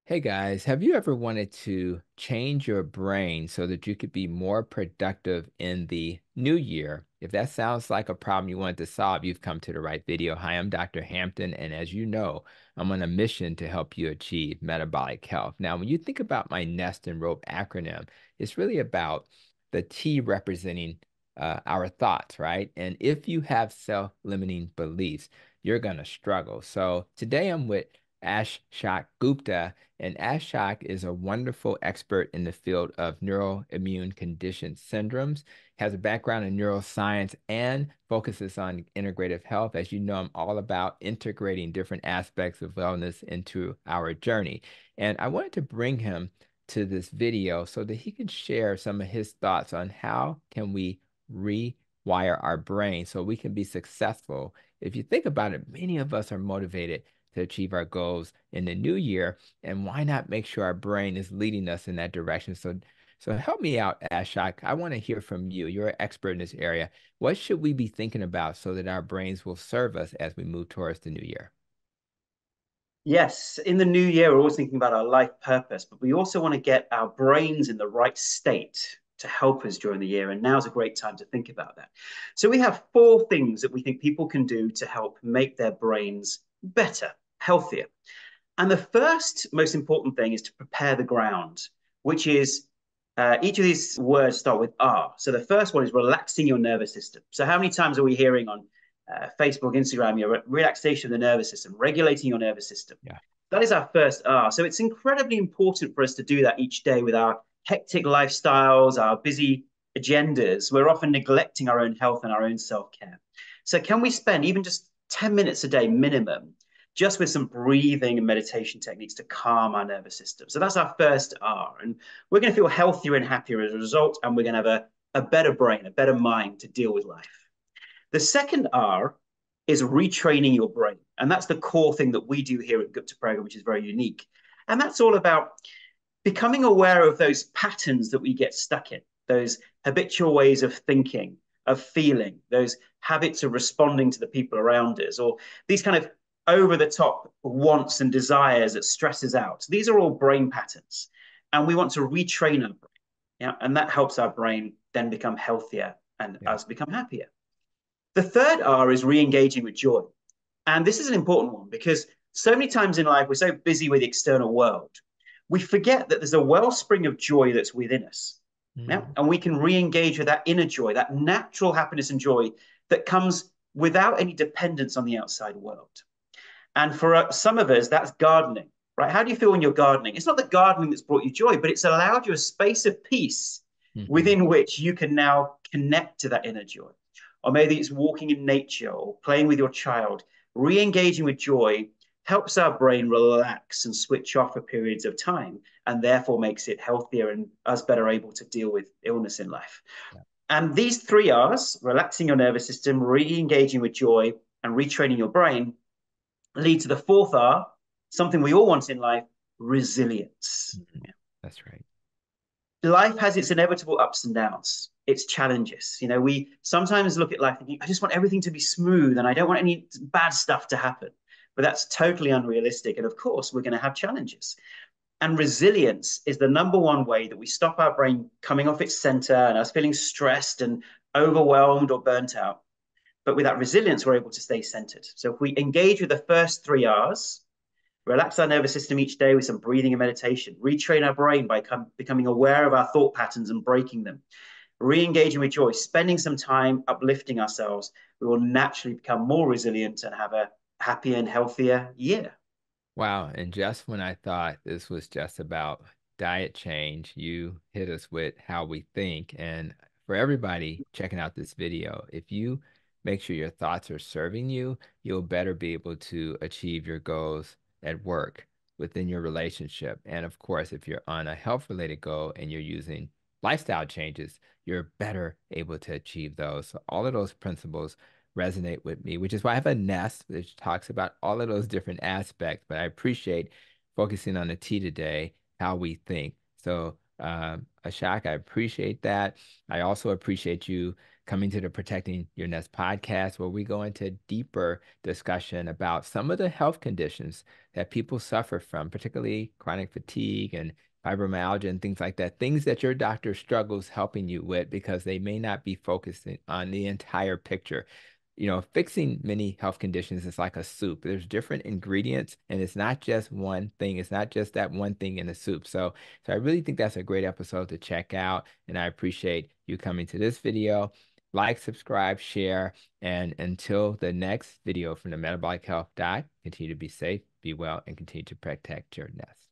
Hey guys, have you ever wanted to change your brain so that you could be more productive in the new year? If that sounds like a problem you want to solve, you've come to the right video. Hi, I'm Dr. Hampton, and as you know, I'm on a mission to help you achieve metabolic health. Now, when you think about my NEST and ROPE acronym, it's really about the T representing our thoughts, right? And if you have self-limiting beliefs, you're going to struggle. So today I'm with Ashok Gupta, and Ashok is a wonderful expert in the field of neuroimmune condition syndromes, has a background in neuroscience, and focuses on integrative health. As you know, I'm all about integrating different aspects of wellness into our journey. And I wanted to bring him to this video so that he can share some of his thoughts on how can we rewire our brain so we can be successful. If you think about it, many of us are motivated to achieve our goals in the new year. And why not make sure our brain is leading us in that direction? So help me out, Ashok. I want to hear from you. You're an expert in this area. What should we be thinking about so that our brains will serve us as we move towards the new year? Yes, in the new year, we're always thinking about our life purpose, but we also want to get our brains in the right state to help us during the year. And now's a great time to think about that. So, we have four things that we think people can do to help make their brains better, healthier. And the first most important thing is to prepare the ground, which is each of these words start with R. So, the first one is relaxing your nervous system. So, how many times are we hearing on Facebook, Instagram, your relaxation of the nervous system, regulating your nervous system? Yeah. That is our first R. So it's incredibly important for us to do that each day with our hectic lifestyles, our busy agendas. We're often neglecting our own health and our own self care. So, can we spend even just 10 minutes a day minimum just with some breathing and meditation techniques to calm our nervous system? So, that's our first R. And we're going to feel healthier and happier as a result. And we're going to have a better brain, a better mind to deal with life. The second R is retraining your brain. And that's the core thing that we do here at Gupta Program, which is very unique. And that's all about becoming aware of those patterns that we get stuck in, those habitual ways of thinking, of feeling, those habits of responding to the people around us, or these kind of over the top wants and desires that stress us out. These are all brain patterns. And we want to retrain our brain. Yeah, and that helps our brain then become healthier and Yeah. us become happier. The third R is re engaging with joy. And this is an important one because so many times in life, we're so busy with the external world, we forget that there's a wellspring of joy that's within us. Yeah? Mm. And we can re engage with that inner joy, that natural happiness and joy that comes without any dependence on the outside world. And for some of us, that's gardening, right? How do you feel when you're gardening? It's not the gardening that's brought you joy, but it's allowed you a space of peace Hmm. within which you can now connect to that inner joy. Or maybe it's walking in nature or playing with your child. Re engaging with joy helps our brain relax and switch off for periods of time, and therefore makes it healthier and us better able to deal with illness in life. Yeah. And these three R's, relaxing your nervous system, re engaging with joy, and retraining your brain, lead to the fourth R, something we all want in life, resilience. Mhm. That's right. Life has its inevitable ups and downs, its challenges. You know, we sometimes look at life thinking, I just want everything to be smooth and I don't want any bad stuff to happen. But that's totally unrealistic. And of course, we're going to have challenges. And resilience is the number one way that we stop our brain coming off its center and us feeling stressed and overwhelmed or burnt out. But with that resilience, we're able to stay centered. So if we engage with the first three R's, relax our nervous system each day with some breathing and meditation, retrain our brain by becoming aware of our thought patterns and breaking them, re engaging with joy, spending some time uplifting ourselves, we will naturally become more resilient and have a happier and healthier year. Wow. And just when I thought this was just about diet change, you hit us with how we think. And for everybody checking out this video, if you make sure your thoughts are serving you, you'll better be able to achieve your goals at work, within your relationship. And of course, if you're on a health related goal and you're using lifestyle changes, you're better able to achieve those. So all of those principles resonate with me, which is why I have a nest which talks about all of those different aspects. But I appreciate focusing on the T today, how we think. So, Ashok, I appreciate that. I also appreciate you coming to the Protecting Your Nest podcast, where we go into deeper discussion about some of the health conditions that people suffer from, particularly chronic fatigue and fibromyalgia and things like that, things that your doctor struggles helping you with because they may not be focusing on the entire picture. Fixing many health conditions is like a soup. There's different ingredients, and it's not just one thing. It's not just that one thing in the soup. So I really think that's a great episode to check out, and I appreciate you coming to this video. Like, subscribe, share, and until the next video from the Metabolic Health Doc, continue to be safe, be well, and continue to protect your nest.